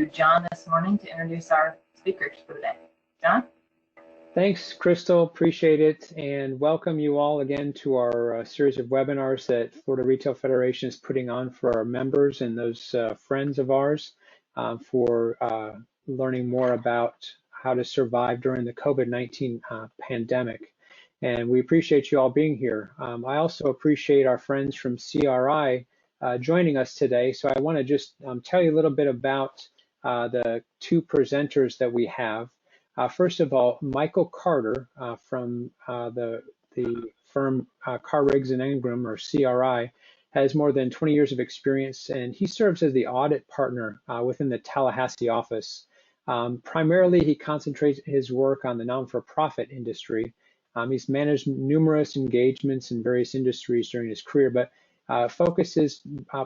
John this morning to introduce our speakers for the day. John? Thanks, Crystal. Appreciate it. And welcome you all again to our series of webinars that Florida Retail Federation is putting on for our members and those friends of ours for learning more about how to survive during the COVID-19 pandemic. And we appreciate you all being here. I also appreciate our friends from CRI joining us today. So I want to just tell you a little bit about the two presenters that we have. First of all, Michael Carter from the firm Carr, Riggs & Ingram, or CRI, has more than 20 years of experience, and he serves as the audit partner within the Tallahassee office. Primarily, he concentrates his work on the non-for-profit industry. He's managed numerous engagements in various industries during his career, but focuses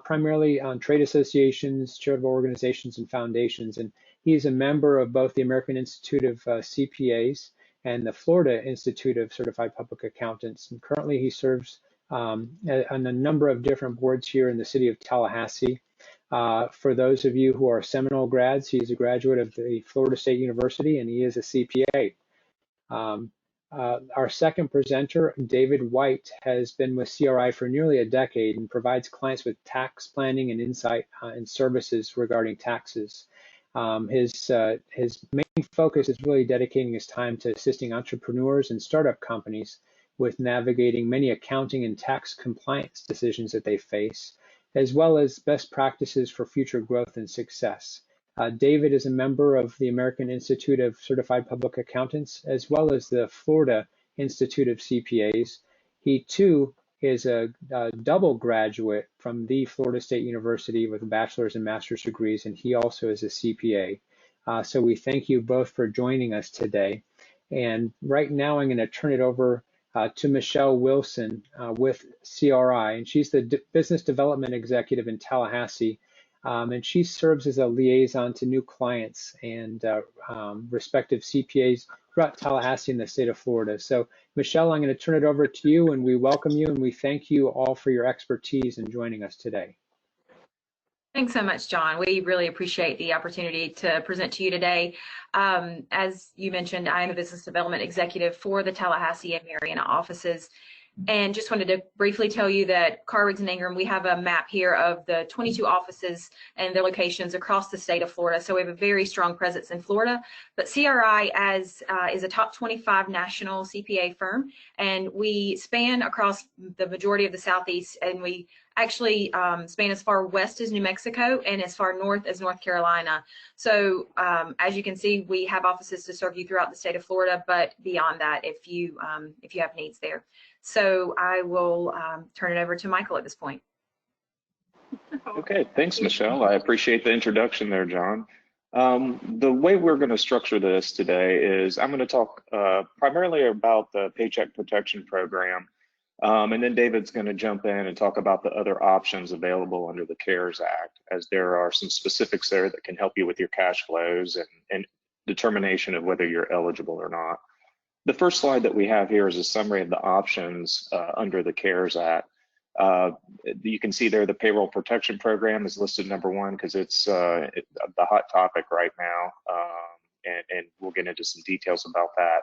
primarily on trade associations, charitable organizations, and foundations. And he's a member of both the American Institute of CPAs and the Florida Institute of Certified Public Accountants. And currently he serves on a number of different boards here in the city of Tallahassee. For those of you who are Seminole grads, he's a graduate of the Florida State University and he is a CPA. Our second presenter, David White, has been with CRI for nearly a decade and provides clients with tax planning and insight and services regarding taxes. His main focus is really dedicating his time to assisting entrepreneurs and startup companies with navigating many accounting and tax compliance decisions that they face, as well as best practices for future growth and success. David is a member of the American Institute of Certified Public Accountants, as well as the Florida Institute of CPAs. He too is a double graduate from the Florida State University with a bachelor's and master's degrees, and he also is a CPA. So we thank you both for joining us today. And right now I'm going to turn it over to Michelle Wilson with CRI, and she's the Business Development Executive in Tallahassee. And she serves as a liaison to new clients and respective CPAs throughout Tallahassee and the state of Florida. So, Michelle, I'm going to turn it over to you, and we welcome you, and we thank you all for your expertise in joining us today. Thanks so much, John. We really appreciate the opportunity to present to you today. As you mentioned, I am a business development executive for the Tallahassee and Marianna offices. And just wanted to briefly tell you that Carr, Riggs & Ingram, we have a map here of the 22 offices and their locations across the state of Florida. So we have a very strong presence in Florida. But CRI is a top 25 national CPA firm, and we span across the majority of the Southeast, and we actually span as far west as New Mexico and as far north as North Carolina. So as you can see, we have offices to serve you throughout the state of Florida, but beyond that, if you have needs there. So I will turn it over to Michael at this point. Okay, thanks, Michelle. I appreciate the introduction there, John. The way we're going to structure this today is I'm going to talk primarily about the Paycheck Protection Program, and then David's going to jump in and talk about the other options available under the CARES Act, as there are some specifics there that can help you with your cash flows and determination of whether you're eligible or not. The first slide that we have here is a summary of the options under the CARES Act. You can see there the Payroll Protection Program is listed number one because it's the hot topic right now, and we'll get into some details about that.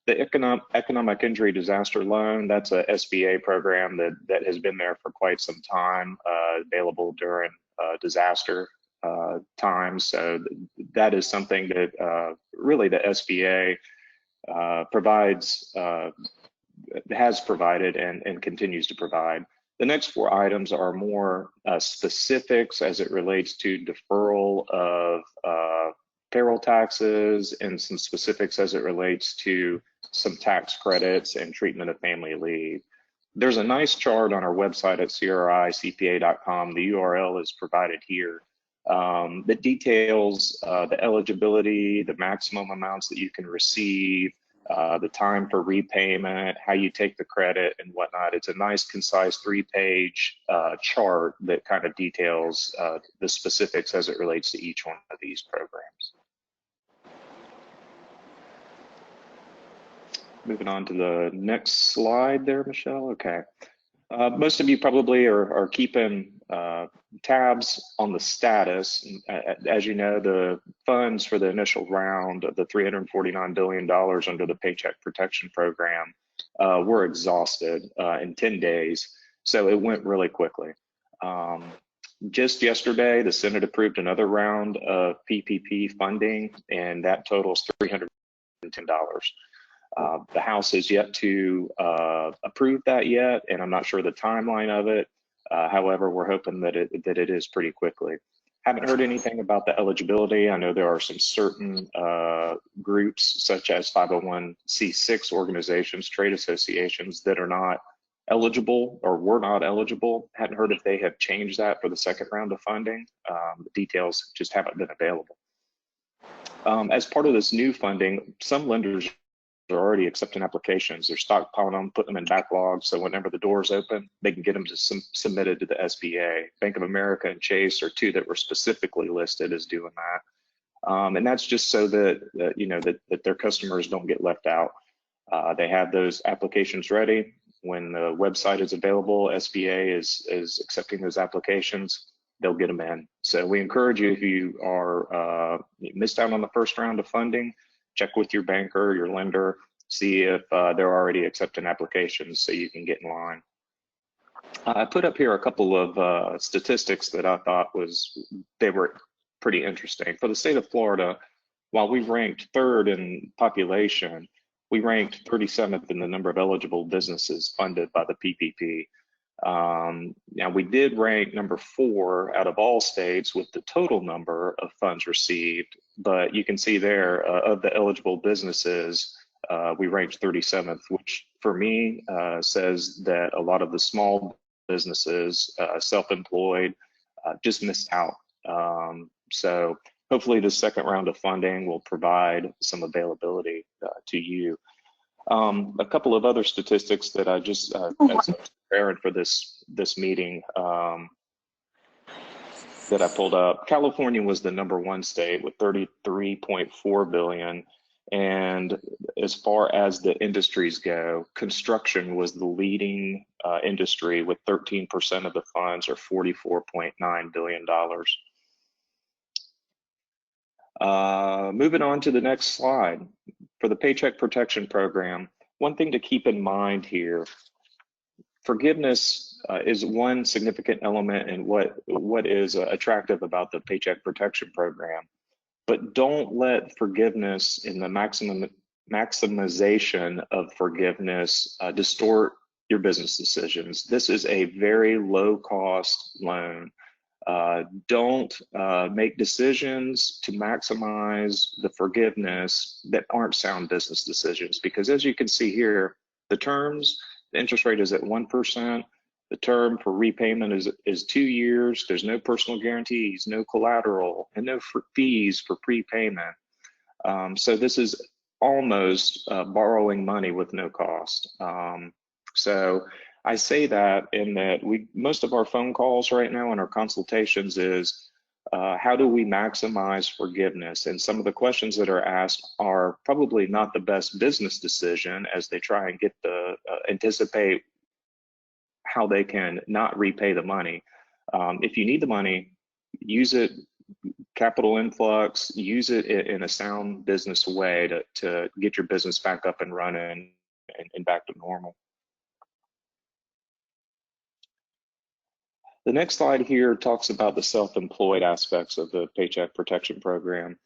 The Economic Injury Disaster Loan, that's a SBA program that has been there for quite some time, available during disaster times. So that is something that really the SBA has provided and continues to provide. The next four items are more specifics as it relates to deferral of payroll taxes and some specifics as it relates to some tax credits and treatment of family leave. There's a nice chart on our website at cricpa.com. The URL is provided here that details the eligibility, the maximum amounts that you can receive, the time for repayment, how you take the credit and whatnot. It's a nice, concise 3-page chart that kind of details the specifics as it relates to each one of these programs. Moving on to the next slide there, Michelle. Okay. Most of you probably are keeping tabs on the status. As you know, the funds for the initial round of the $349 billion under the Paycheck Protection Program were exhausted in 10 days. So it went really quickly. Just yesterday, the Senate approved another round of PPP funding, and that totals $310. The House has yet to approve that yet, and I'm not sure the timeline of it. However, we're hoping that it is pretty quickly. Haven't heard anything about the eligibility. I know there are some certain groups, such as 501c6 organizations, trade associations, that are not eligible or were not eligible. Hadn't heard if they have changed that for the second round of funding. The details just haven't been available. As part of this new funding, some lenders are already accepting applications. They're stockpiling them, putting them in backlog, so whenever the doors open, they can get them submitted to the SBA. Bank of America and Chase are two that were specifically listed as doing that. And that's just so that, you know, that their customers don't get left out. They have those applications ready. When the website is available, SBA is accepting those applications, they'll get them in. So we encourage you, if you are missed out on the first round of funding, check with your banker, your lender, see if they're already accepting applications so you can get in line. I put up here a couple of statistics that I thought they were pretty interesting. For the state of Florida, while we ranked third in population, we ranked 37th in the number of eligible businesses funded by the PPP. Now we did rank number 4 out of all states with the total number of funds received, but you can see there of the eligible businesses, we ranked 37th, which for me says that a lot of the small businesses, self-employed, just missed out. So hopefully the second round of funding will provide some availability to you. A couple of other statistics that I just, as I was preparing for this meeting, that I pulled up. California was the #1 state with $33.4 billion. And as far as the industries go, construction was the leading industry with 13% of the funds, or $44.9 billion. Moving on to the next slide. For the Paycheck Protection Program, one thing to keep in mind here, forgiveness is one significant element in what is attractive about the Paycheck Protection Program. But don't let forgiveness in the maximization of forgiveness distort your business decisions. This is a very low cost loan. Don't make decisions to maximize the forgiveness that aren't sound business decisions, because as you can see here, the interest rate is at 1%. The term for repayment is 2 years. There's no personal guarantees, no collateral, and no fees for prepayment. So this is almost borrowing money with no cost. So I say that in that most of our phone calls right now and our consultations is how do we maximize forgiveness? And some of the questions that are asked are probably not the best business decision as they try and get anticipate how they can not repay the money. If you need the money, use it, capital influx, use it in a sound business way to get your business back up and running and back to normal. The next slide here talks about the self-employed aspects of the Paycheck Protection Program.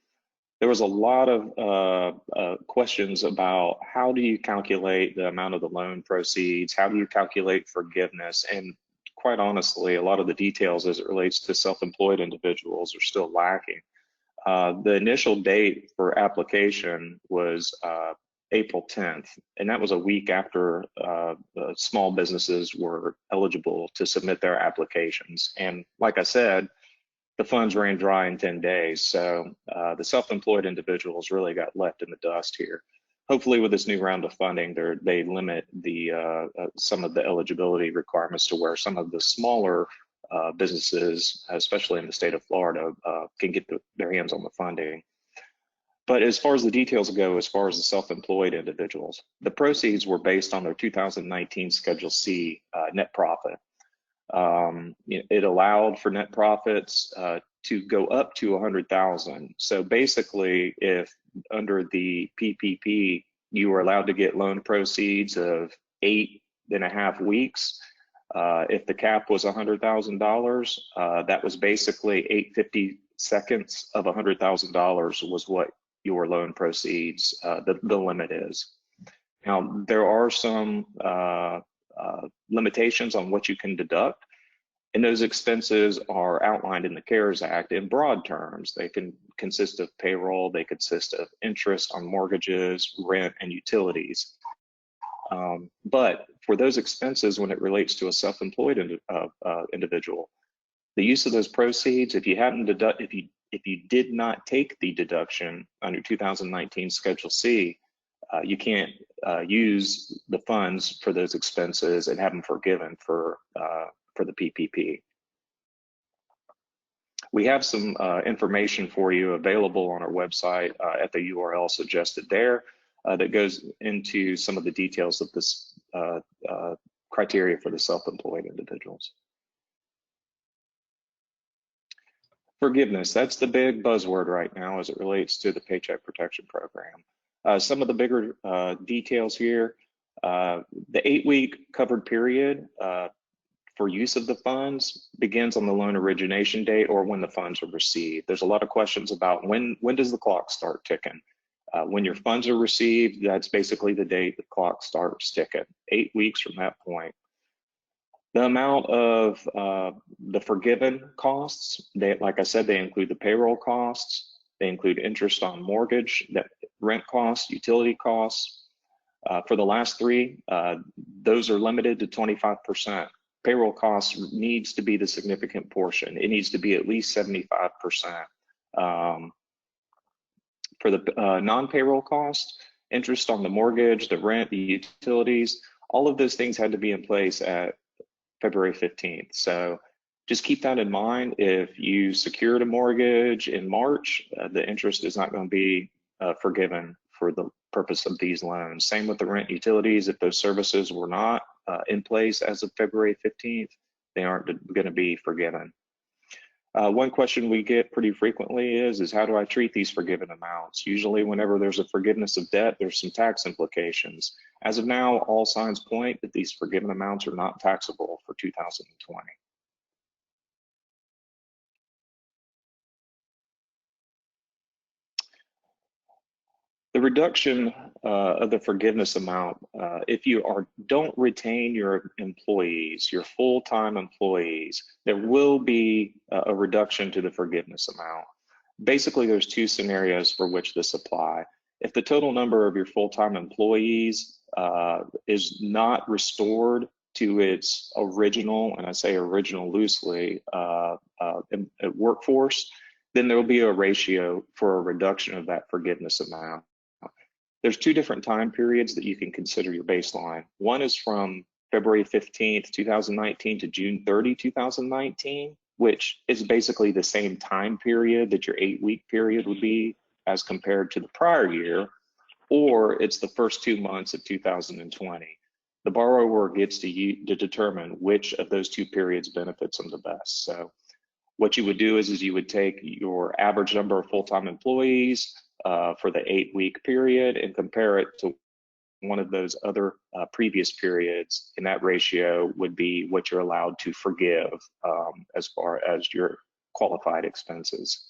There was a lot of questions about how do you calculate the amount of the loan proceeds? How do you calculate forgiveness? And quite honestly, a lot of the details as it relates to self-employed individuals are still lacking. The initial date for application was April 10th, and that was a week after small businesses were eligible to submit their applications. And like I said, the funds ran dry in 10 days. So the self-employed individuals really got left in the dust here. Hopefully with this new round of funding, they limit some of the eligibility requirements to where some of the smaller businesses, especially in the state of Florida, can get their hands on the funding. But as far as the details go, as far as the self-employed individuals, the proceeds were based on their 2019 Schedule C net profit. It allowed for net profits to go up to 100,000. So basically, if under the PPP, you were allowed to get loan proceeds of 8.5 weeks, if the cap was $100,000, that was basically 8/52 of $100,000 was what your loan proceeds, the limit is. Now, there are some limitations on what you can deduct, and those expenses are outlined in the CARES Act in broad terms. They can consist of payroll, they consist of interest on mortgages, rent, and utilities. But for those expenses, when it relates to a self-employed individual, the use of those proceeds, if you did not take the deduction under 2019 Schedule C, you can't use the funds for those expenses and have them forgiven for the PPP. We have some information for you available on our website at the URL suggested there that goes into some of the details of this criteria for the self-employed individuals. Forgiveness, that's the big buzzword right now as it relates to the Paycheck Protection Program. Some of the bigger details here, the 8-week covered period for use of the funds begins on the loan origination date or when the funds are received. There's a lot of questions about when does the clock start ticking? When your funds are received, that's basically the date the clock starts ticking, 8 weeks from that point. The amount of the forgiven costs, like I said, they include the payroll costs, they include interest on mortgage, rent costs, utility costs. For the last three, those are limited to 25%. Payroll costs needs to be the significant portion. It needs to be at least 75%. For the non-payroll costs, interest on the mortgage, the rent, the utilities, all of those things had to be in place at February 15th. So just keep that in mind. If you secured a mortgage in March, the interest is not going to be forgiven for the purpose of these loans. Same with the rent, utilities. If those services were not in place as of February 15th, they aren't going to be forgiven. One question we get pretty frequently is how do I treat these forgiven amounts? Usually whenever there's a forgiveness of debt, there's some tax implications. As of now, all signs point that these forgiven amounts are not taxable for 2020. The reduction of the forgiveness amount, if you don't retain your employees, your full-time employees, there will be a reduction to the forgiveness amount. Basically, there's two scenarios for which this apply. If the total number of your full-time employees is not restored to its original, and I say original loosely, workforce, then there will be a ratio for a reduction of that forgiveness amount. There's two different time periods that you can consider your baseline. One is from February 15th, 2019 to June 30, 2019, which is basically the same time period that your 8-week period would be as compared to the prior year, or it's the first 2 months of 2020. The borrower gets to determine which of those two periods benefits them the best. So what you would do is you would take your average number of full-time employees for the 8-week period and compare it to one of those other previous periods, and that ratio would be what you're allowed to forgive as far as your qualified expenses.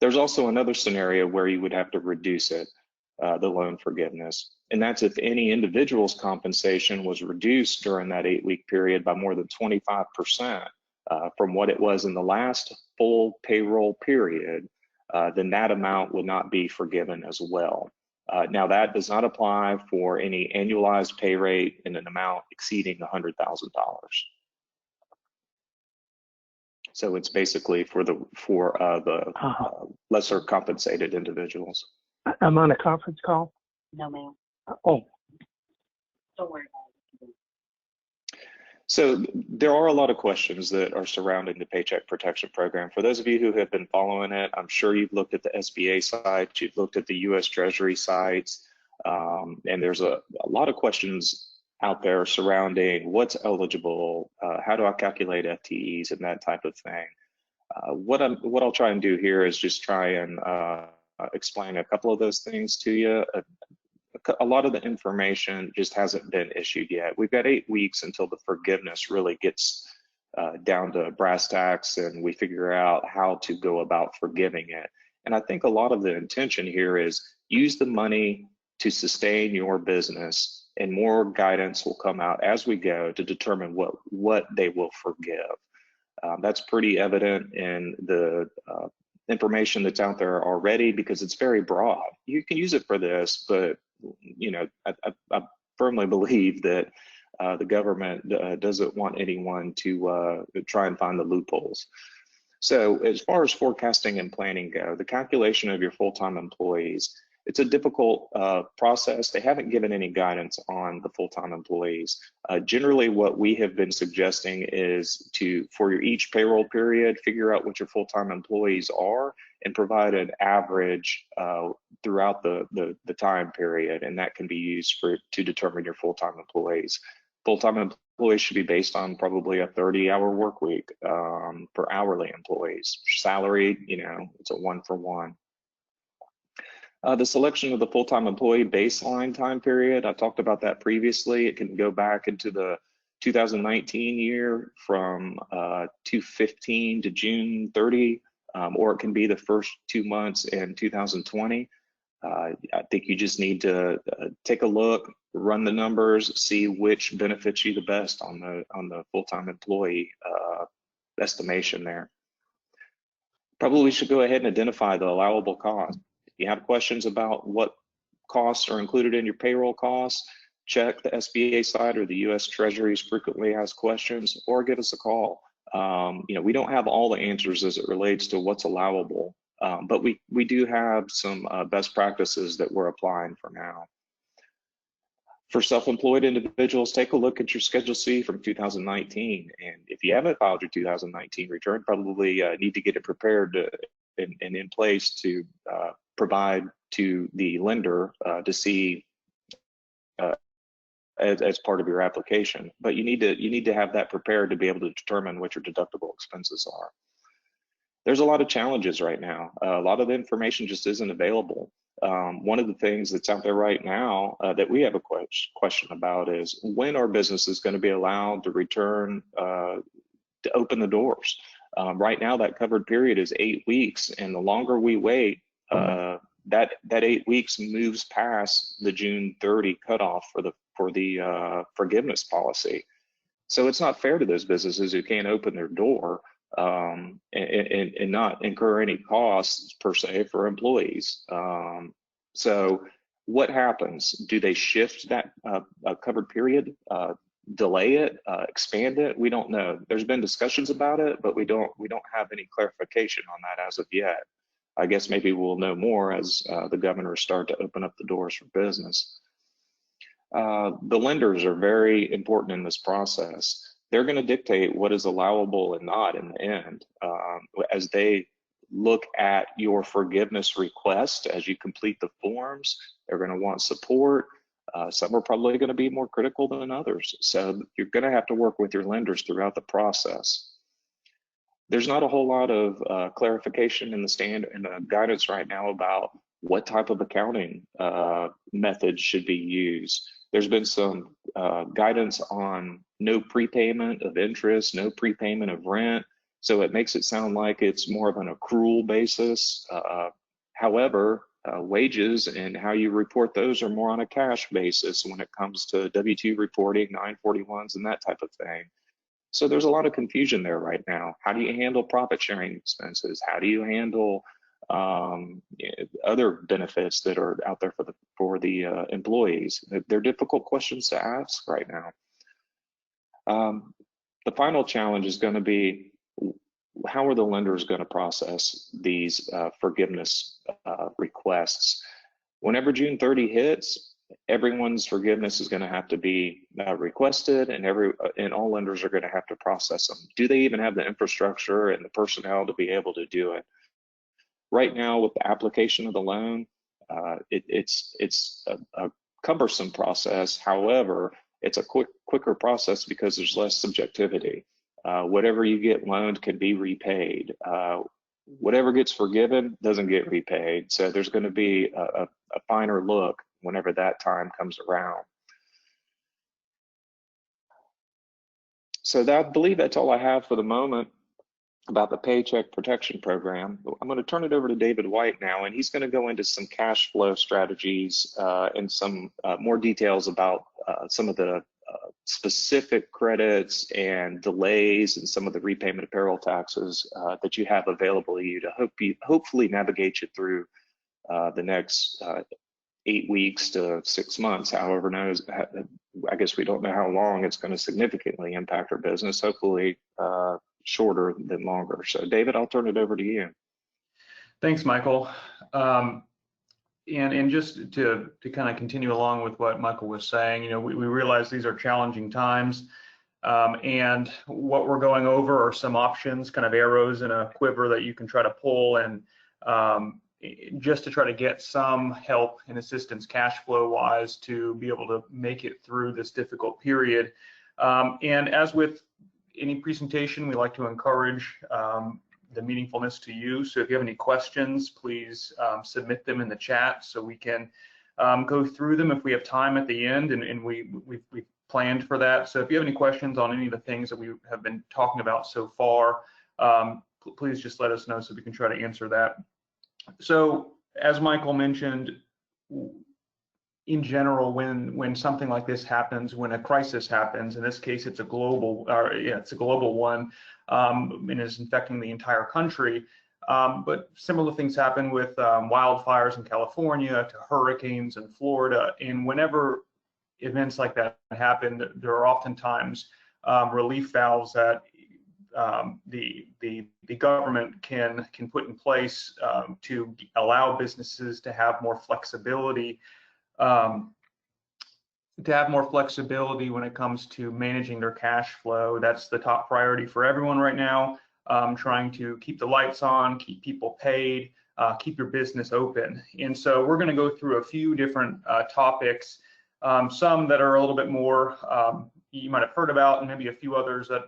There's also another scenario where you would have to reduce it, the loan forgiveness, and that's if any individual's compensation was reduced during that 8-week period by more than 25% from what it was in the last full payroll period, then that amount would not be forgiven as well. Now that does not apply for any annualized pay rate in an amount exceeding $100,000. So it's basically for the lesser compensated individuals. I'm on a conference call. No, ma'am. Oh, Don't worry about it. So there are a lot of questions that are surrounding the Paycheck Protection Program. For those of you who have been following it, I'm sure you've looked at the SBA sites, you've looked at the US Treasury sites, and there's a lot of questions out there surrounding what's eligible, how do I calculate FTEs and that type of thing. What I'll try and do here is just try and explain a couple of those things to you. A lot of the information just hasn't been issued yet. We've got 8 weeks until the forgiveness really gets down to brass tacks and we figure out how to go about forgiving it. And I think a lot of the intention here is use the money to sustain your business, and more guidance will come out as we go to determine what they will forgive. That's pretty evident in the information that's out there already because it's very broad. You can use it for this, but you know, I firmly believe that the government doesn't want anyone to try and find the loopholes. So as far as forecasting and planning go, the calculation of your full-time employees, it's a difficult process. They haven't given any guidance on the full-time employees. Generally, what we have been suggesting is for each payroll period, figure out what your full-time employees are and provide an average throughout the time period, and that can be used to determine your full-time employees. Full-time employees should be based on probably a 30-hour work week for hourly employees. Salaried, you know, it's a 1-for-1. The selection of the full-time employee baseline time period, I talked about that previously. It can go back into the 2019 year from 2/15 to June 30, or it can be the first 2 months in 2020. I think you just need to take a look, run the numbers, see which benefits you the best on the full-time employee estimation there. Probably should go ahead and identify the allowable cost. If you have questions about what costs are included in your payroll costs, check the SBA site or the US Treasury's frequently asked questions, or give us a call. You know, we don't have all the answers as it relates to what's allowable, but we do have some best practices that we're applying for now. For self-employed individuals, take a look at your Schedule C from 2019. And if you haven't filed your 2019 return, probably need to get it prepared and in place to provide to the lender to see as part of your application. But you need to have that prepared to be able to determine what your deductible expenses are. There's a lot of challenges right now. A lot of the information just isn't available. One of the things that's out there right now that we have a question about is when are businesses going to be allowed to return to open the doors? Right now, that covered period is 8 weeks, and the longer we wait, that 8 weeks moves past the June 30 cutoff for the forgiveness policy. So it's not fair to those businesses who can't open their door and not incur any costs per se for employees. So what happens? Do they shift that covered period, delay it, expand it? We don't know. There's been discussions about it, but we don't have any clarification on that as of yet. I guess maybe we'll know more as the governors start to open up the doors for business. The lenders are very important in this process. They're going to dictate what is allowable and not in the end. As they look at your forgiveness request, as you complete the forms, they're going to want support. Some are probably going to be more critical than others. So you're going to have to work with your lenders throughout the process. There's not a whole lot of clarification in the guidance right now about what type of accounting methods should be used. There's been some guidance on no prepayment of interest, no prepayment of rent. So it makes it sound like it's more of an accrual basis. However, wages and how you report those are more on a cash basis when it comes to W-2 reporting, 941s, and that type of thing. So there's a lot of confusion there right now. How do you handle profit sharing expenses? How do you handle other benefits that are out there for the employees? They're difficult questions to ask right now. The final challenge is going to be, how are the lenders going to process these forgiveness requests? Whenever June 30 hits, everyone's forgiveness is going to have to be requested, and all lenders are going to have to process them. Do they even have the infrastructure and the personnel to be able to do it? Right now, with the application of the loan, it's a cumbersome process. However, it's a quicker process because there's less subjectivity. Whatever you get loaned can be repaid. Whatever gets forgiven doesn't get repaid. So there's going to be a finer look whenever that time comes around. So I believe that's all I have for the moment about the Paycheck Protection Program. I'm going to turn it over to David White now, and he's going to go into some cash flow strategies and some more details about some of the specific credits and delays and some of the repayment of payroll taxes that you have available to you to hopefully navigate you through the next 8 weeks to 6 months. However, I guess we don't know how long it's going to significantly impact our business. Hopefully shorter than longer. So David, I'll turn it over to you. Thanks, Michael. And just to kind of continue along with what Michael was saying, we realize these are challenging times, and what we're going over are some options, kind of arrows in a quiver that you can try to pull, and just to try to get some help and assistance cash flow wise to be able to make it through this difficult period. And as with any presentation, we like to encourage the meaningfulness to you. So if you have any questions, please submit them in the chat so we can go through them if we have time at the end, and we've planned for that. So if you have any questions on any of the things that we have been talking about so far, please just let us know so we can try to answer that. So as Michael mentioned, in general, when something like this happens, when a crisis happens, in this case it's a global one, and is infecting the entire country, but similar things happen with wildfires in California, to hurricanes in Florida, and whenever events like that happen, there are oftentimes relief valves that the government can put in place to allow businesses to have more flexibility, when it comes to managing their cash flow. That's the top priority for everyone right now, trying to keep the lights on, keep people paid, keep your business open. And so we're going to go through a few different topics, some that are a little bit more you might have heard about, and maybe a few others a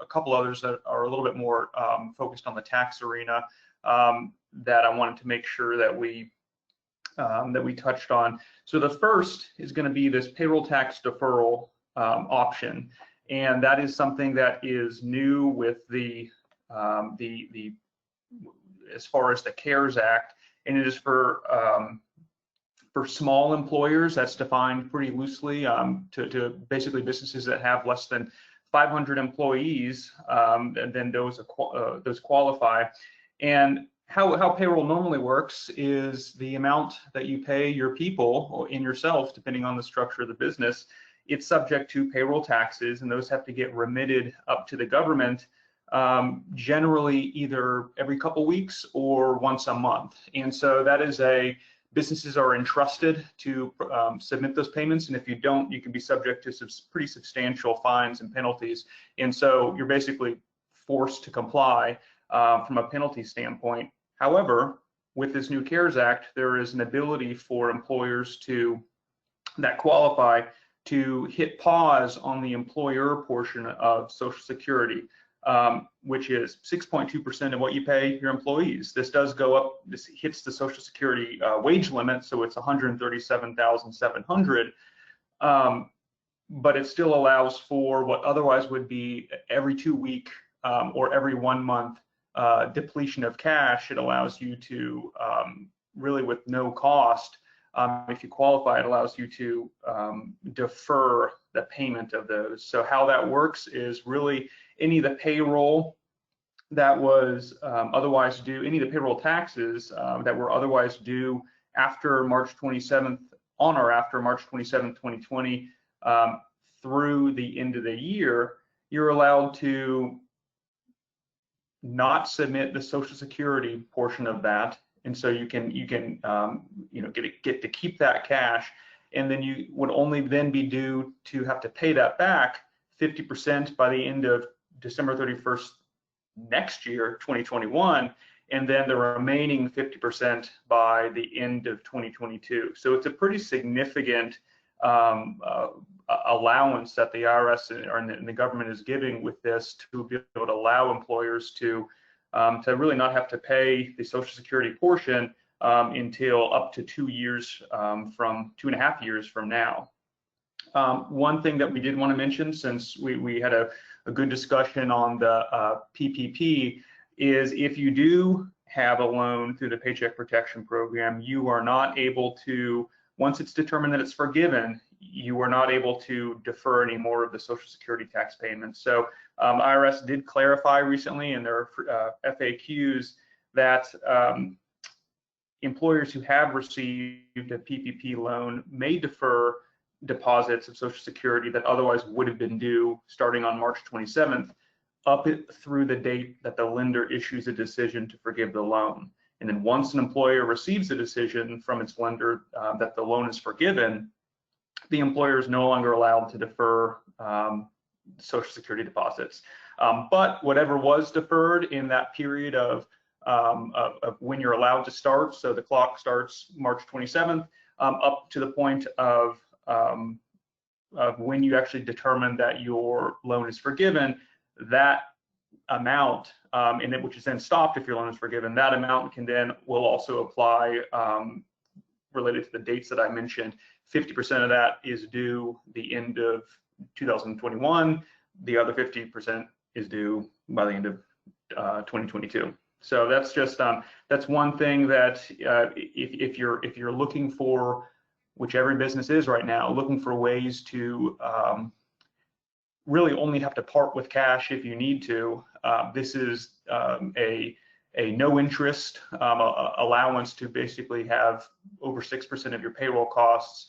couple others that are a little bit more focused on the tax arena, that I wanted to make sure that we touched on. So the first is going to be this payroll tax deferral option, and that is something that is new with the as far as the CARES Act, and it is for small employers. That's defined pretty loosely to basically businesses that have less than 500 employees, and then those qualify. And how payroll normally works is the amount that you pay your people or in yourself, depending on the structure of the business, it's subject to payroll taxes, and those have to get remitted up to the government, generally either every couple weeks or once a month. And so that is businesses are entrusted to submit those payments, and if you don't, you can be subject to some pretty substantial fines and penalties. And so you're basically forced to comply from a penalty standpoint. However, with this new CARES Act, there is an ability for employers that qualify to hit pause on the employer portion of Social Security, which is 6.2% of what you pay your employees. This does go up. This hits the Social Security wage limit, so it's $137,700. But it still allows for what otherwise would be every 2 week or every 1 month depletion of cash. It allows you to really, with no cost, if you qualify, it allows you to defer the payment of those. So how that works is really any of the payroll that was otherwise due, any of the payroll taxes that were otherwise due after March 27th, on or after March 27th, 2020, through the end of the year, you're allowed to not submit the Social Security portion of that, and so you can get to keep that cash, and then you would only then be due to have to pay that back 50% by the end of December 31st next year, 2021, and then the remaining 50% by the end of 2022. So it's a pretty significant allowance that the IRS and the government is giving with this to be able to allow employers to really not have to pay the Social Security portion until up to 2 years from 2.5 years from now. One thing that we did want to mention, since we had a good discussion on the PPP, is if you do have a loan through the Paycheck Protection Program, you are not able to, once it's determined that it's forgiven, you are not able to defer any more of the Social Security tax payments. So IRS did clarify recently in their FAQs that employers who have received a PPP loan may defer deposits of Social Security that otherwise would have been due starting on March 27th up through the date that the lender issues a decision to forgive the loan. And then once an employer receives a decision from its lender that the loan is forgiven, the employer is no longer allowed to defer Social Security deposits. But whatever was deferred in that period of when you're allowed to start, so the clock starts March 27th, up to the point of when you actually determine that your loan is forgiven, that amount, which is then stopped if your loan is forgiven, that amount will also apply related to the dates that I mentioned. 50% of that is due the end of 2021. The other 50% is due by the end of 2022. So that's just that's one thing that if you're looking for, which every business is right now, looking for ways to really only have to part with cash if you need to, this is a no interest allowance to basically have over 6% of your payroll costs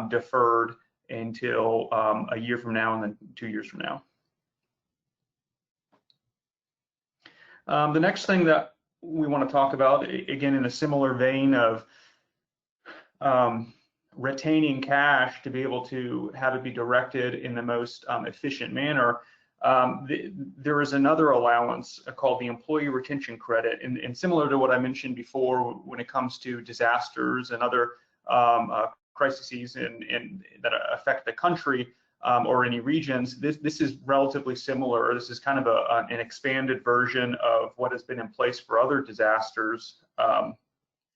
deferred until a year from now and then 2 years from now. The next thing that we want to talk about, again, in a similar vein of retaining cash to be able to have it be directed in the most efficient manner, there is another allowance called the Employee Retention Credit, and similar to what I mentioned before when it comes to disasters and other crises that affect the country or any regions, this is relatively similar. This is kind of an expanded version of what has been in place for other disasters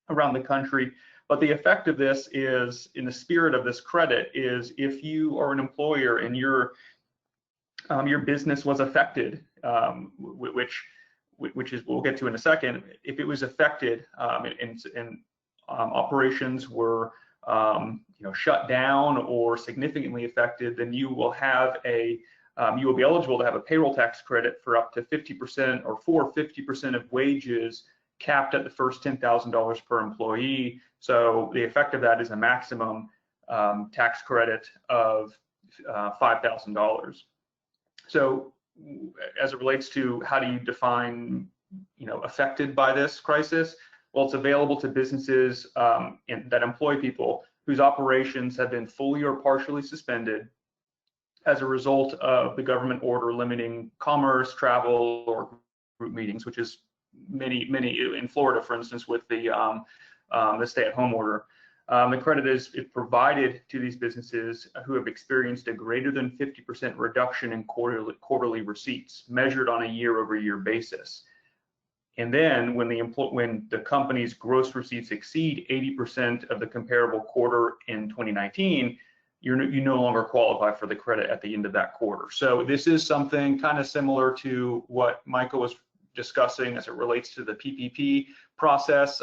around the country. But the effect of this is, in the spirit of this credit, is if you are an employer and your business was affected, which is we'll get to in a second, if it was affected and operations were shut down or significantly affected, then you will have you will be eligible to have a payroll tax credit for up to 50% or for 50% of wages capped at the first $10,000 per employee. So the effect of that is a maximum tax credit of $5,000. So as it relates to how do you define, affected by this crisis? Well, it's available to businesses that employ people whose operations have been fully or partially suspended as a result of the government order limiting commerce, travel, or group meetings, which is many in Florida, for instance, with the stay-at-home order. The credit is provided to these businesses who have experienced a greater than 50% reduction in quarterly receipts measured on a year-over-year basis. And then when the company's gross receipts exceed 80% of the comparable quarter in 2019, you no longer qualify for the credit at the end of that quarter. So this is something kind of similar to what Michael was discussing as it relates to the PPP process.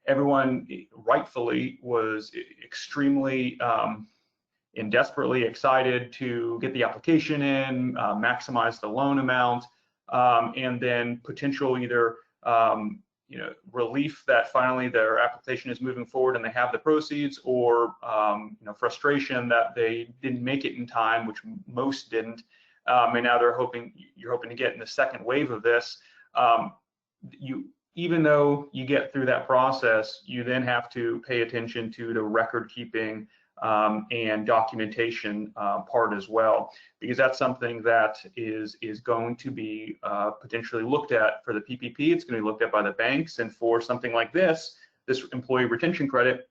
Everyone rightfully was extremely and desperately excited to get the application in, maximize the loan amount, and then potential either relief that finally their application is moving forward and they have the proceeds, or frustration that they didn't make it in time, which most didn't, and now you're hoping to get in the second wave of this. Even though you get through that process, you then have to pay attention to the record keeping and documentation part as well, because that's something that is going to be potentially looked at for the PPP. It's going to be looked at by the banks, and for something like this employee retention credit,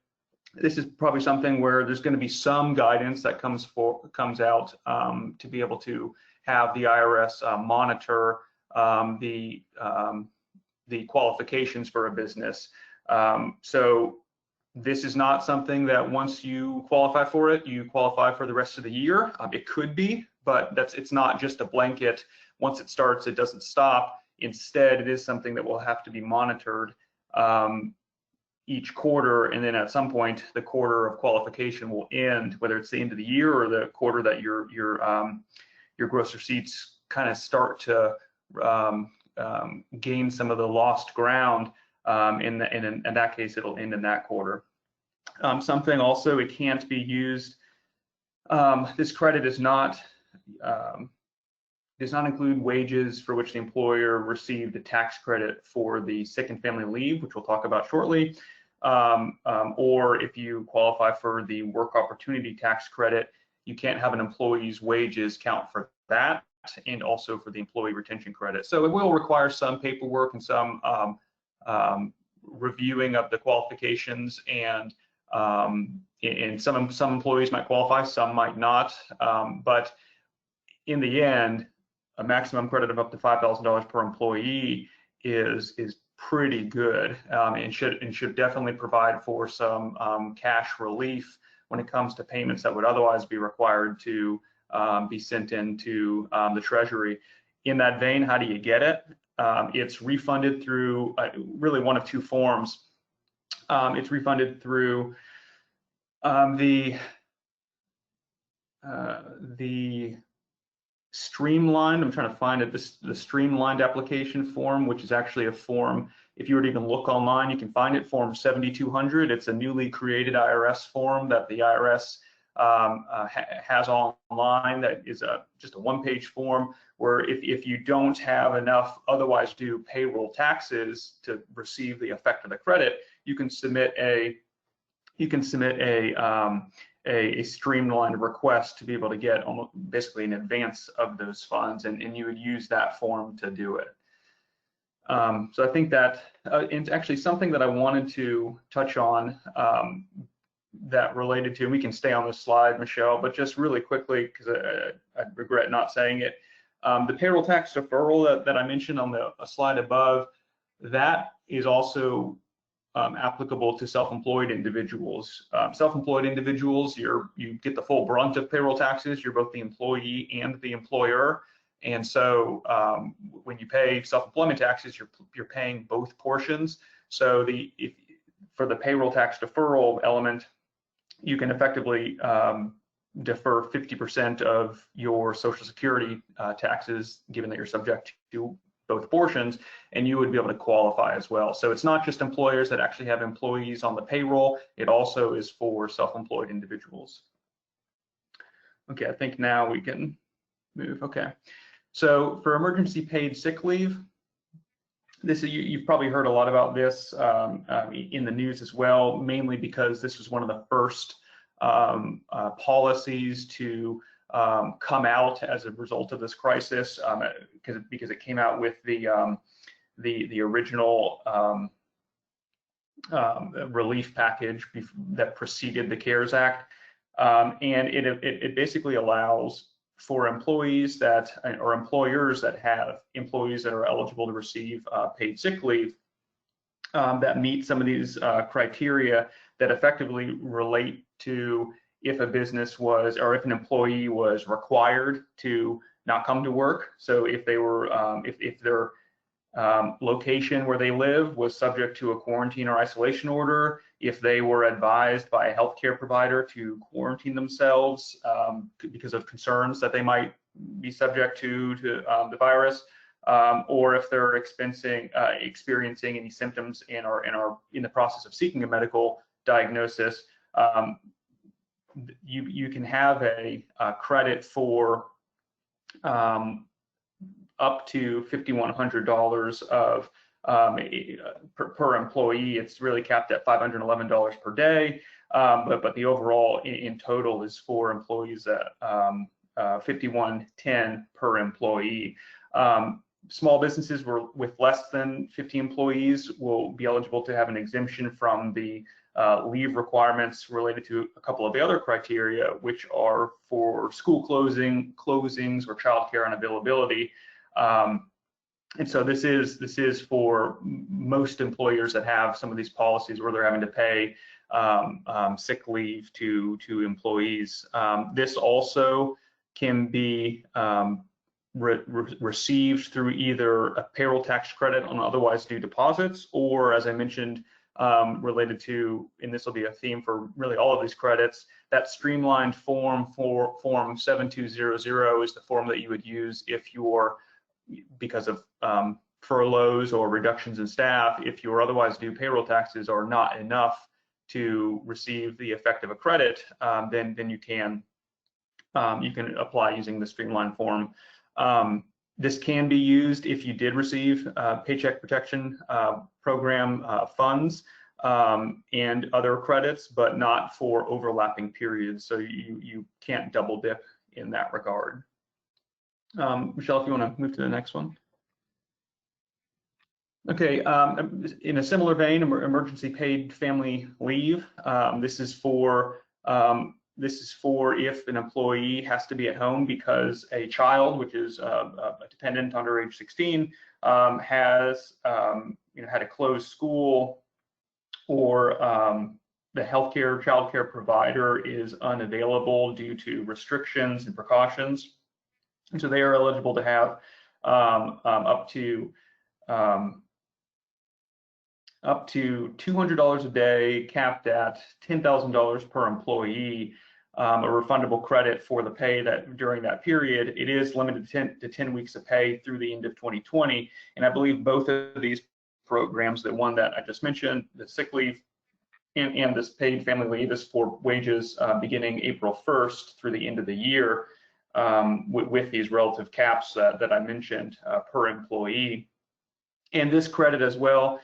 this is probably something where there's going to be some guidance that comes out to be able to have the IRS monitor the qualifications for a business. So this is not something that once you qualify for it, you qualify for the rest of the year. It could be, but it's not just a blanket. Once it starts, it doesn't stop. Instead, it is something that will have to be monitored each quarter, and then at some point, the quarter of qualification will end, whether it's the end of the year or the quarter that your gross receipts kind of start to gain some of the lost ground. In that case, it'll end in that quarter. Something also, it can't be used. This credit does not include wages for which the employer received the tax credit for the sick and family leave, which we'll talk about shortly, or if you qualify for the work opportunity tax credit, you can't have an employee's wages count for that, and also for the employee retention credit. So it will require some paperwork and some reviewing of the qualifications, and some employees might qualify, some might not, but in the end, a maximum credit of up to $5,000 per employee is pretty good, and should definitely provide for some cash relief when it comes to payments that would otherwise be required to be sent into the Treasury. In that vein, how do you get it? It's refunded through really one of two forms. It's refunded through the streamlined, I'm trying to find it, the streamlined application form, which is actually a form, if you were to even look online, you can find it, form 7200. It's a newly created IRS form that the IRS has online, that is just a one-page form where if you don't have enough otherwise due payroll taxes to receive the effect of the credit, you can submit a streamlined request to be able to get almost basically in advance of those funds, and you would use that form to do it. So I think that it's actually something that I wanted to touch on that related to, and we can stay on this slide, Michelle, but just really quickly, because I regret not saying it, the payroll tax deferral that I mentioned on the slide above, that is also applicable to self-employed individuals. Self-employed individuals, you get the full brunt of payroll taxes. You're both the employee and the employer, and so when you pay self-employment taxes, you're paying both portions. So for the payroll tax deferral element, you can effectively defer 50% of your Social Security taxes, given that you're subject to both portions, and you would be able to qualify as well. So it's not just employers that actually have employees on the payroll, it also is for self-employed individuals. Okay, I think now we can move. Okay, so for emergency paid sick leave, you've probably heard a lot about this in the news as well, mainly because this was one of the first policies to come out as a result of this crisis, because it came out with the original relief package that preceded the CARES Act, and it basically allows for employees or employers that have employees that are eligible to receive paid sick leave that meet some of these criteria that effectively relate to if a business was, or if an employee was required to not come to work. So if they were, if their location where they live was subject to a quarantine or isolation order, if they were advised by a healthcare provider to quarantine themselves because of concerns that they might be subject to the virus, or if they're experiencing any symptoms and are in the process of seeking a medical diagnosis, you can have a credit for up to $5,100 of per employee. It's really capped at $511 per day, but the overall in total is for employees at $51.10 per employee. Small businesses with less than 50 employees will be eligible to have an exemption from the leave requirements related to a couple of the other criteria, which are for school closings or childcare unavailability. And so this is for most employers that have some of these policies where they're having to pay sick leave to employees. This also can be received through either a payroll tax credit on otherwise due deposits, or as I mentioned, related to, and this will be a theme for really all of these credits, that streamlined form for Form 7200 is the form that you would use if you're, because of furloughs or reductions in staff, if your otherwise due payroll taxes are not enough to receive the effect of a credit, then you can apply using the streamlined form. This can be used if you did receive Paycheck Protection Program funds and other credits, but not for overlapping periods. So you can't double dip in that regard. Michelle, if you want to move to the next one. Okay, in a similar vein, emergency paid family leave. This is for if an employee has to be at home because a child, which is a dependent under age 16, has had a closed school, or the healthcare childcare provider is unavailable due to restrictions and precautions. And so they are eligible to have up to $200 a day, capped at $10,000 per employee, a refundable credit for the pay that during that period. It is limited to 10 weeks of pay through the end of 2020. And I believe both of these programs, the one that I just mentioned, the sick leave and this paid family leave, is for wages beginning April 1st through the end of the year, with these relative caps that I mentioned per employee. And this credit as well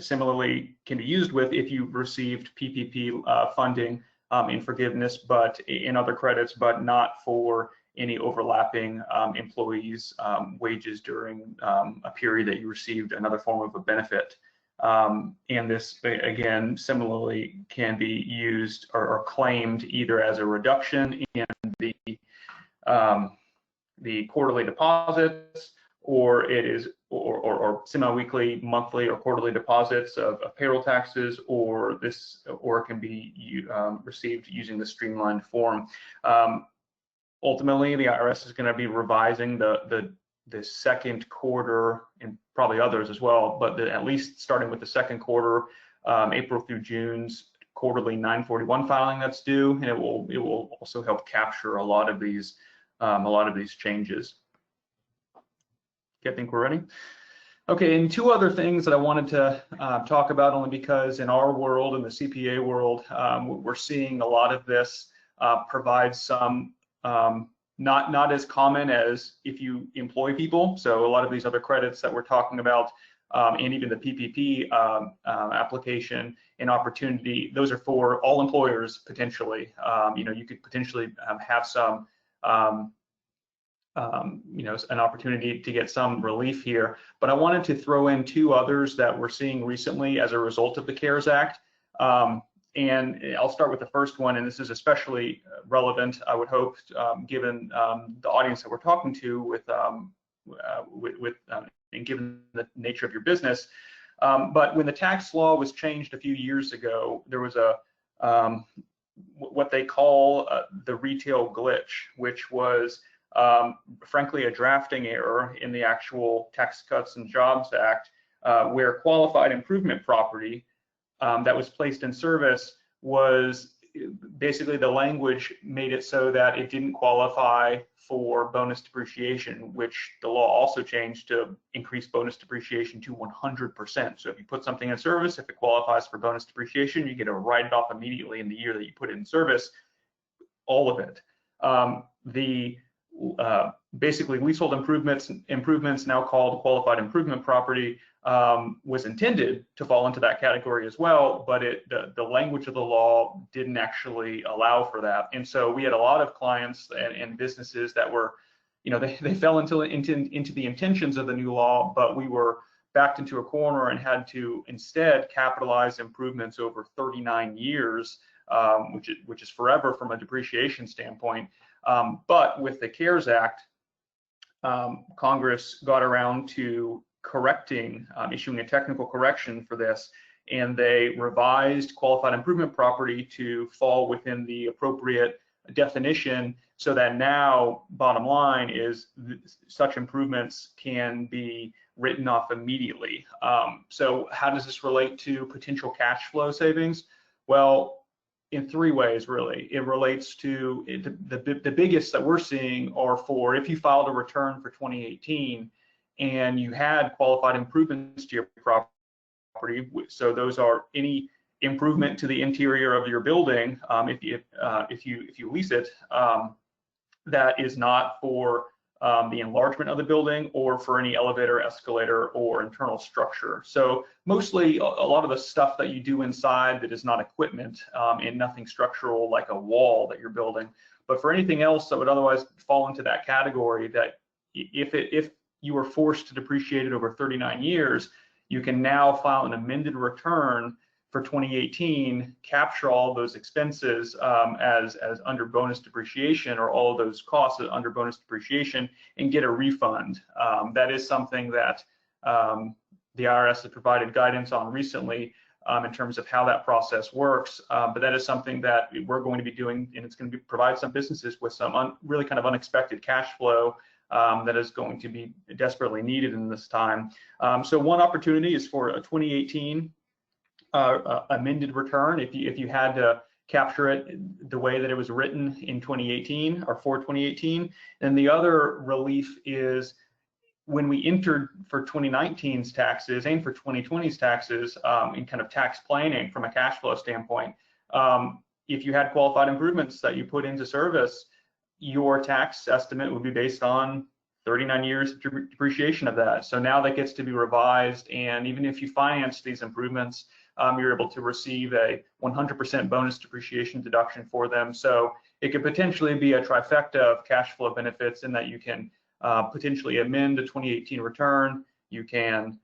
similarly can be used with if you received PPP funding in forgiveness, but in other credits, but not for any overlapping employees' wages during a period that you received another form of a benefit. And this, again, similarly can be used or claimed either as a reduction in the quarterly deposits, or it is or semi-weekly, monthly, or quarterly deposits of payroll taxes, or it can be received using the streamlined form. Ultimately, the IRS is going to be revising the second quarter, and probably others as well, but at least starting with the second quarter, April through June's quarterly 941 filing that's due, and it will also help capture a lot of these changes. Okay, I think we're ready. Okay, and two other things that I wanted to talk about, only because in our world, in the CPA world, we're seeing a lot of this provide some not as common as if you employ people. So a lot of these other credits that we're talking about, and even the PPP application and opportunity, those are for all employers potentially. You could potentially have some an opportunity to get some relief here. But I wanted to throw in two others that we're seeing recently as a result of the CARES Act. And I'll start with the first one, and this is especially relevant, I would hope, given the audience that we're talking to, and given the nature of your business. But when the tax law was changed a few years ago, there was what they call the retail glitch, which was frankly a drafting error in the actual Tax Cuts and Jobs Act, where qualified improvement property that was placed in service was basically, the language made it so that it didn't qualify for bonus depreciation, which the law also changed to increase bonus depreciation to 100%. So if you put something in service, if it qualifies for bonus depreciation, you get to write it off immediately in the year that you put it in service, all of it. The basically leasehold improvements now called qualified improvement property was intended to fall into that category as well, but the language of the law didn't actually allow for that. And so we had a lot of clients and businesses that were, they fell into the intentions of the new law, but we were backed into a corner and had to instead capitalize improvements over 39 years, which is forever from a depreciation standpoint. But with the CARES Act, Congress got around to correcting, issuing a technical correction for this, and they revised qualified improvement property to fall within the appropriate definition, so that now, bottom line is, such improvements can be written off immediately. So how does this relate to potential cash flow savings? Well, in three ways, really. It relates to the biggest that we're seeing are for if you filed a return for 2018 and you had qualified improvements to your property. So those are any improvement to the interior of your building, if you lease it, that is not for the enlargement of the building or for any elevator, escalator, or internal structure. So mostly a lot of the stuff that you do inside that is not equipment and nothing structural like a wall that you're building. But for anything else that would otherwise fall into that category, that if you were forced to depreciate it over 39 years, you can now file an amended return for 2018, capture all those expenses as under bonus depreciation, or all of those costs under bonus depreciation, and get a refund. That is something that the IRS has provided guidance on recently in terms of how that process works. But that is something that we're going to be doing, and it's going to provide some businesses with some really kind of unexpected cash flow that is going to be desperately needed in this time. So one opportunity is for a 2018 amended return, if you had to capture it the way that it was written in 2018 or for 2018. And the other relief is when we entered for 2019's taxes and for 2020's taxes in kind of tax planning from a cash flow standpoint, if you had qualified improvements that you put into service, your tax estimate would be based on 39 years depreciation of that. So now that gets to be revised, and even if you finance these improvements, you're able to receive a 100% bonus depreciation deduction for them. So it could potentially be a trifecta of cash flow benefits in that you can potentially amend a 2018 return, you can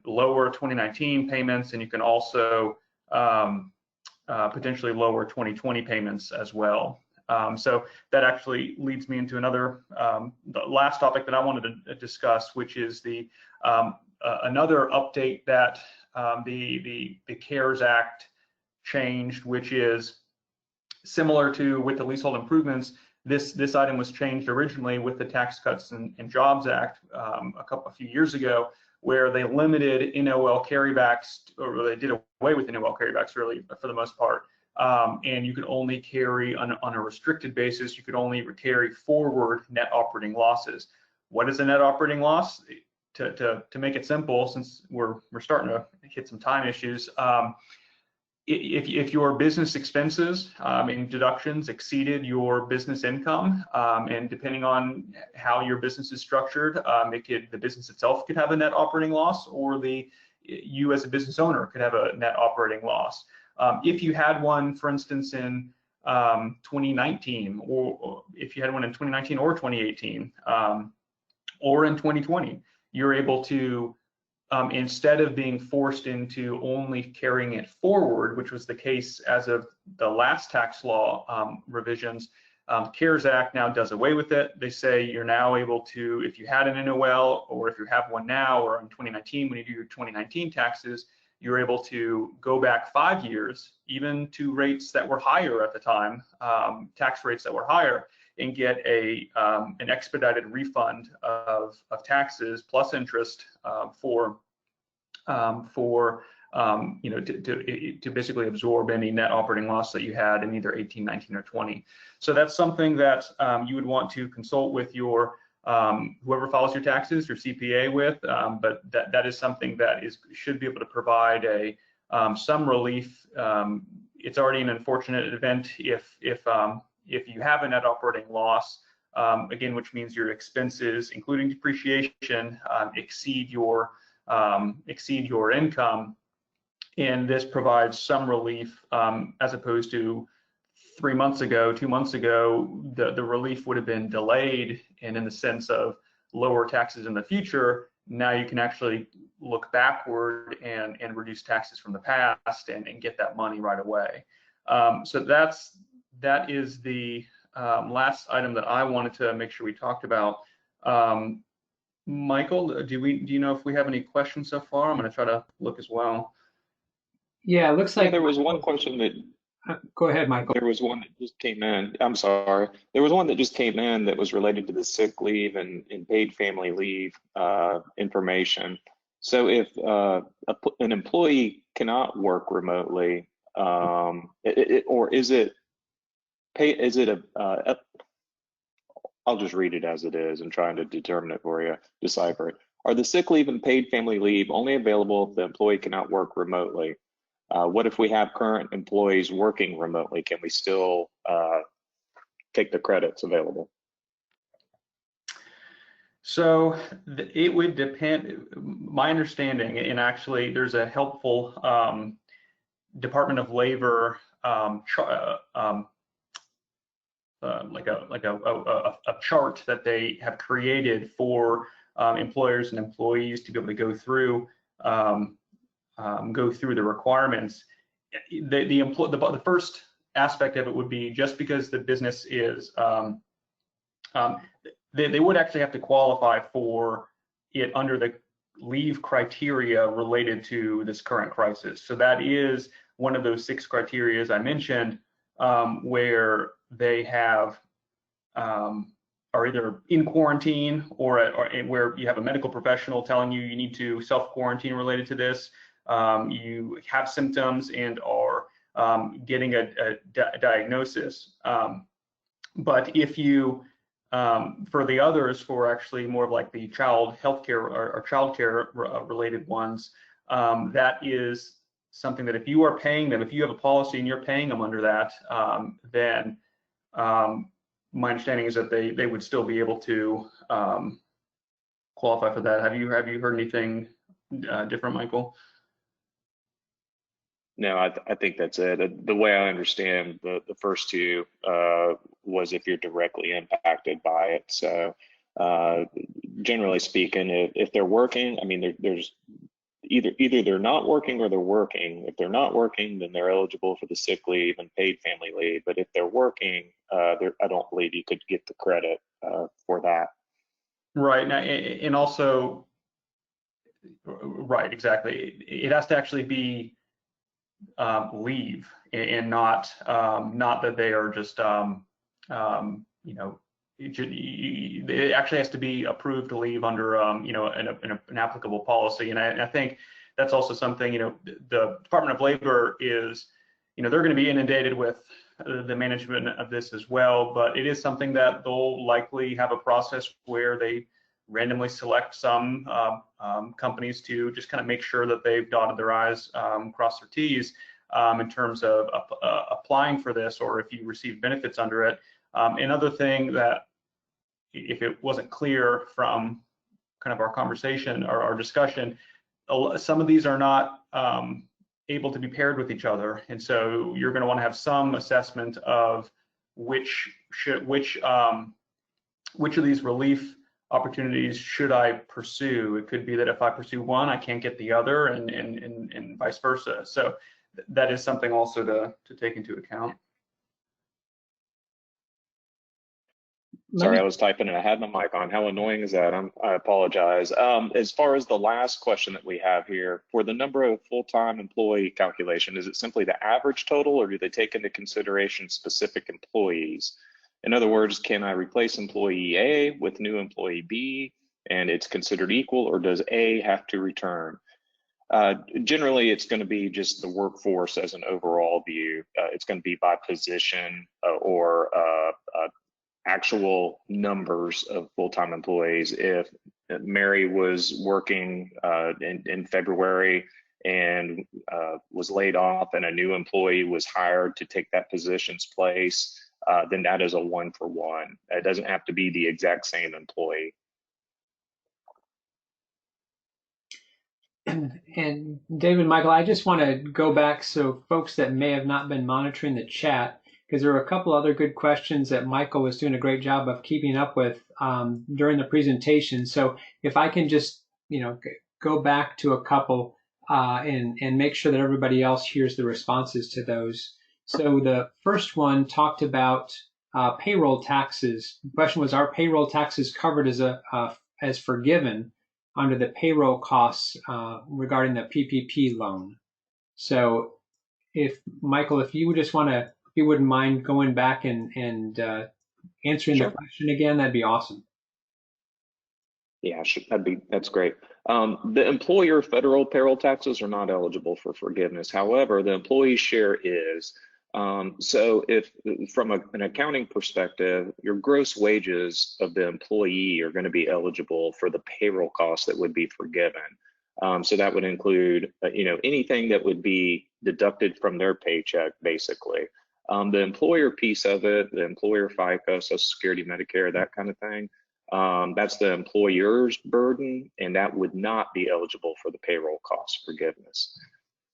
lower 2019 payments, and you can also potentially lower 2020 payments as well. So that actually leads me into the last topic that I wanted to discuss, which is the another update that the CARES Act changed, which is similar to with the leasehold improvements. This item was changed originally with the Tax Cuts and Jobs Act a few years ago, where they limited NOL carrybacks, or they did away with NOL carrybacks really for the most part. And you could only carry on a restricted basis, you could only carry forward net operating losses. What is a net operating loss? To make it simple, since we're starting to hit some time issues, if your business expenses and deductions exceeded your business income, and depending on how your business is structured, the business itself could have a net operating loss, or you as a business owner could have a net operating loss. If you had one, for instance, in 2019, or if you had one in 2019 or 2018, or in 2020, you're able to, instead of being forced into only carrying it forward, which was the case as of the last tax law revisions, CARES Act now does away with it. They say you're now able to, if you had an NOL, or if you have one now, or in 2019 when you do your 2019 taxes, you're able to go back 5 years, even to rates that were higher at the time, tax rates that were higher, and get an expedited refund of taxes plus interest to basically absorb any net operating loss that you had in either 18, 19, or 20. So that's something that you would want to consult with your whoever files your taxes, your CPA with, but that is something that should be able to provide some relief. It's already an unfortunate event if you have a net operating loss again, which means your expenses, including depreciation, exceed your income. And this provides some relief as opposed to 3 months ago, 2 months ago, the relief would have been delayed, and in the sense of lower taxes in the future, now you can actually look backward and reduce taxes from the past and get that money right away. So that is the last item that I wanted to make sure we talked about. Michael, do you know if we have any questions so far? I'm going to try to look as well. Yeah, it looks like there was one question that. Go ahead, Michael. There was one that just came in. I'm sorry. There was one that just came in that was related to the sick leave and paid family leave information. So if an employee cannot work remotely, or is it I'll just read it as it is and trying to determine it for you, decipher it. Are the sick leave and paid family leave only available if the employee cannot work remotely? What if we have current employees working remotely? Can we still take the credits available? So it would depend. My understanding, and actually there's a helpful Department of Labor like a chart that they have created for employers and employees to be able to go through the requirements. The first aspect of it would be, just because the business is, they would actually have to qualify for it under the leave criteria related to this current crisis. So that is one of those 6 criteria, as I mentioned, where they have are either in quarantine or where you have a medical professional telling you you need to self-quarantine related to this. You have symptoms and are getting a diagnosis. But if you, for the others, for actually more of like the child healthcare or child care related ones, that is something that if you are paying them, if you have a policy and you're paying them under that, then my understanding is that they would still be able to qualify for that. Have you heard anything different, Michael? No, I think that's it. The way I understand the first 2 was if you're directly impacted by it. So generally speaking, if they're working, I mean, there's either they're not working or they're working. If they're not working, then they're eligible for the sick leave and paid family leave. But if they're working, I don't believe you could get the credit for that. Right. Now, and also, right, exactly. It has to actually be leave and not that they are just you know, it actually has to be approved to leave under an applicable policy. And I think that's also something, you know, the Department of Labor is, you know, they're going to be inundated with the management of this as well, but it is something that they'll likely have a process where they randomly select some companies to just kind of make sure that they've dotted their I's, crossed their T's in terms of applying for this, or if you receive benefits under it. Another thing that, if it wasn't clear from kind of our conversation or our discussion, some of these are not able to be paired with each other, and so you're going to want to have some assessment of which of these relief opportunities should I pursue. It could be that if I pursue one, I can't get the other, and vice versa. So that is something also to take into account. Sorry, I was typing and I had my mic on. How annoying is that? I apologize. As far as the last question that we have here, for the number of full-time employee calculation, is it simply the average total, or do they take into consideration specific employees? In other words, can I replace employee A with new employee B and it's considered equal, or does A have to return? Generally, it's going to be just the workforce as an overall view. It's going to be by position or actual numbers of full-time employees. If Mary was working in February and was laid off and a new employee was hired to take that position's place, then that is a 1-for-1. It doesn't have to be the exact same employee. And David, Michael, I just want to go back so folks that may have not been monitoring the chat, because there are a couple other good questions that Michael was doing a great job of keeping up with during the presentation. So if I can just, go back to a couple and make sure that everybody else hears the responses to those. So the first one talked about payroll taxes. The question was, are payroll taxes covered as forgiven under the payroll costs regarding the PPP loan? So if Michael, if you would just if you wouldn't mind going back and answering Sure. the question again, that'd be awesome. Yeah, that's great. The employer federal payroll taxes are not eligible for forgiveness. However, the employee share is. So if from an accounting perspective, your gross wages of the employee are going to be eligible for the payroll costs that would be forgiven. So that would include, anything that would be deducted from their paycheck, basically. The employer piece of it, the employer FICA, Social Security, Medicare, that kind of thing, that's the employer's burden, and that would not be eligible for the payroll cost forgiveness.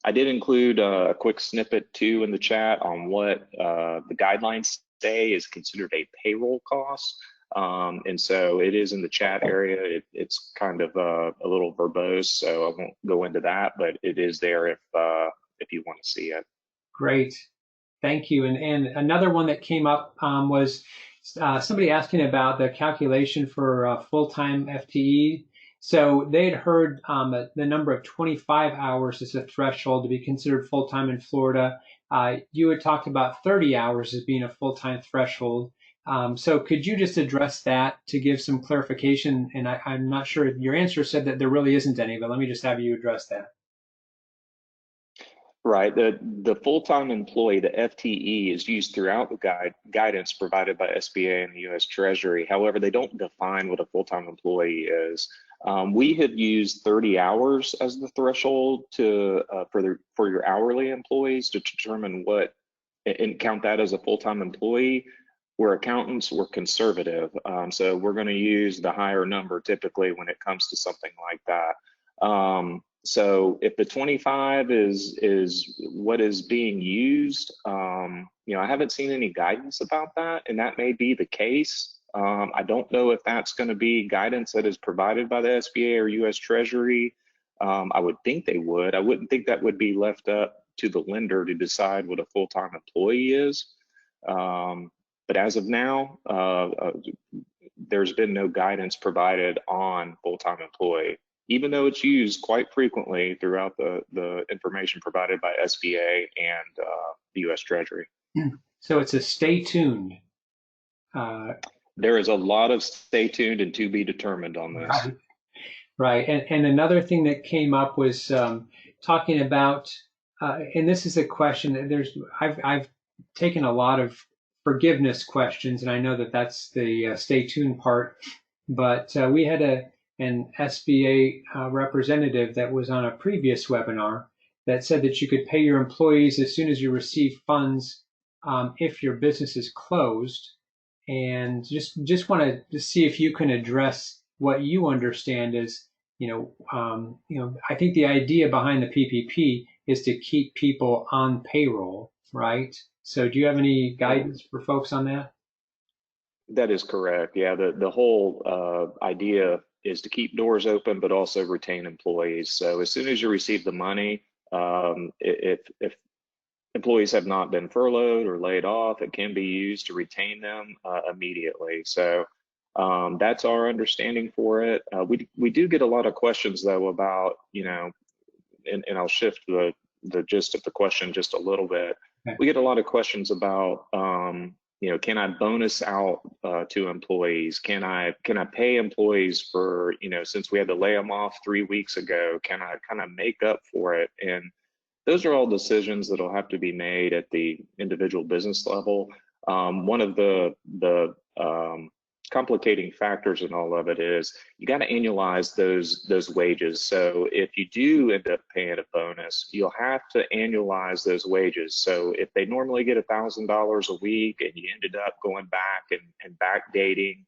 I did include a quick snippet too in the chat on what the guidelines say is considered a payroll cost. And so it is in the chat area. It's kind of a little verbose, so I won't go into that, but it is there if you want to see it. Great, thank you. And another one that came up was somebody asking about the calculation for full-time FTE. So they had heard the number of 25 hours is a threshold to be considered full-time in Florida. You had talked about 30 hours as being a full-time threshold. So could you just address that to give some clarification? And I'm not sure, your answer said that there really isn't any, but let me just have you address that. Right. The full-time employee, the FTE, is used throughout the guidance provided by SBA and the U.S. Treasury. However, they don't define what a full-time employee is. We have used 30 hours as the threshold for your hourly employees to determine what and count that as a full-time employee. Where accountants were conservative, so we're going to use the higher number typically when it comes to something like that. So if the 25 is what is being used, I haven't seen any guidance about that, and that may be the case. I don't know if that's going to be guidance that is provided by the SBA or U.S. Treasury. I would think they would. I wouldn't think that would be left up to the lender to decide what a full-time employee is. But as of now, there's been no guidance provided on full-time employee, even though it's used quite frequently throughout the information provided by SBA and the U.S. Treasury. So it's a stay tuned. There is a lot of stay tuned and to be determined on this. Right. And another thing that came up was talking about, and this is a question that I've taken a lot of forgiveness questions, and I know that that's the stay tuned part, but we had an SBA representative that was on a previous webinar that said that you could pay your employees as soon as you receive funds if your business is closed. And just want to see if you can address what you understand as, I think the idea behind the PPP is to keep people on payroll, right? So do you have any guidance for folks on that? That is correct. Yeah, the whole idea is to keep doors open, but also retain employees. So as soon as you receive the money, if employees have not been furloughed or laid off, it can be used to retain them immediately. So that's our understanding for it. We do get a lot of questions though about, and I'll shift the gist of the question just a little bit. Okay. We get a lot of questions about, can I bonus out to employees? Can I pay employees for, since we had to lay them off 3 weeks ago, can I kind of make up for it? And those are all decisions that will have to be made at the individual business level. One of the complicating factors in all of it is you got to annualize those wages. So if you do end up paying a bonus, you'll have to annualize those wages. So if they normally get $1,000 a week and you ended up going back and backdating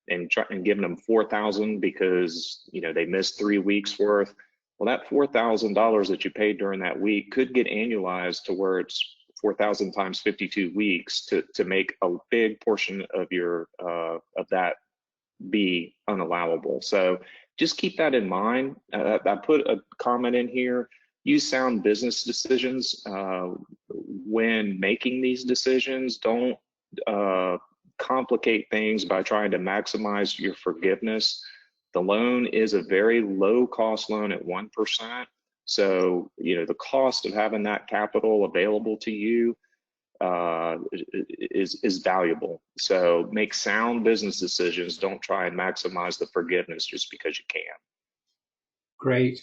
and giving them $4,000 because they missed 3 weeks worth, well, that $4,000 that you paid during that week could get annualized to where it's 4,000 times 52 weeks to make a big portion of your of that be unallowable. So just keep that in mind. I put a comment in here. Use sound business decisions when making these decisions. Don't complicate things by trying to maximize your forgiveness. The loan is a very low cost loan at 1%. So, the cost of having that capital available to you is valuable. So make sound business decisions. Don't try and maximize the forgiveness just because you can. Great.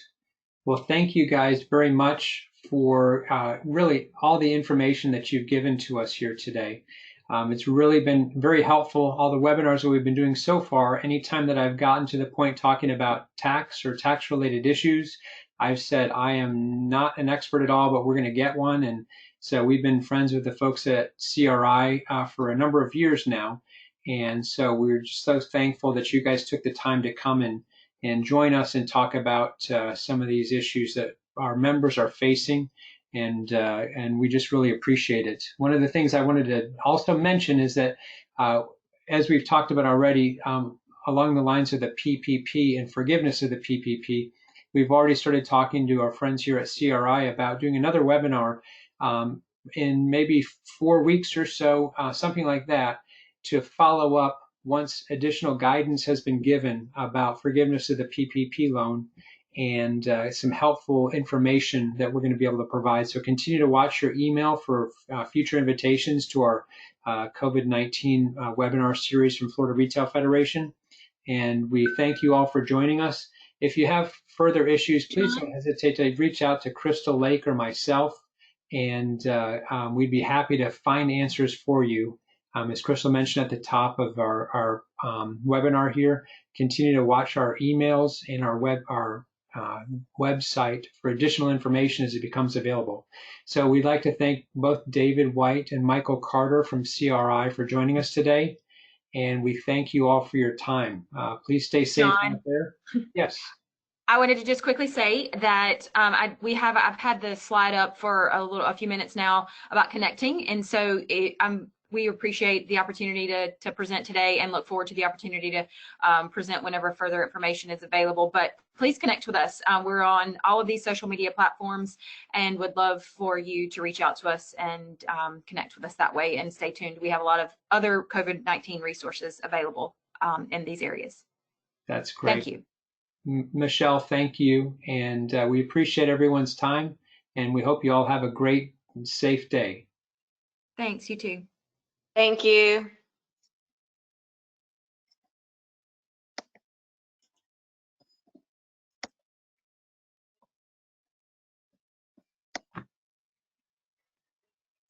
Well, thank you guys very much for really all the information that you've given to us here today. It's really been very helpful. All the webinars that we've been doing so far, anytime that I've gotten to the point talking about tax or tax related issues, I've said I am not an expert at all, but we're going to get one. And so we've been friends with the folks at CRI for a number of years now. And so we're just so thankful that you guys took the time to come and join us and talk about some of these issues that our members are facing. And we just really appreciate it. One of the things I wanted to also mention is that as we've talked about already, along the lines of the PPP and forgiveness of the PPP, we've already started talking to our friends here at CRI about doing another webinar in maybe 4 weeks or so, something like that, to follow up once additional guidance has been given about forgiveness of the PPP loan and some helpful information that we're going to be able to provide. So continue to watch your email for future invitations to our COVID-19 webinar series from Florida Retail Federation. And we thank you all for joining us. If you have further issues, please don't hesitate to reach out to Crystal Lake or myself, and we'd be happy to find answers for you. As Crystal mentioned at the top of our webinar here, continue to watch our emails and our website for additional information as it becomes available. So we'd like to thank both David White and Michael Carter from CRI for joining us today. And we thank you all for your time. Please stay safe out there. Yes. I wanted to just quickly say that I've had the slide up for a few minutes now about connecting, and so we appreciate the opportunity to present today and look forward to the opportunity to present whenever further information is available. But please connect with us. We're on all of these social media platforms and would love for you to reach out to us and connect with us that way, and stay tuned. We have a lot of other COVID-19 resources available in these areas. That's great. Thank you. Michelle, thank you. And we appreciate everyone's time, and we hope you all have a great and safe day. Thanks, you too. Thank you.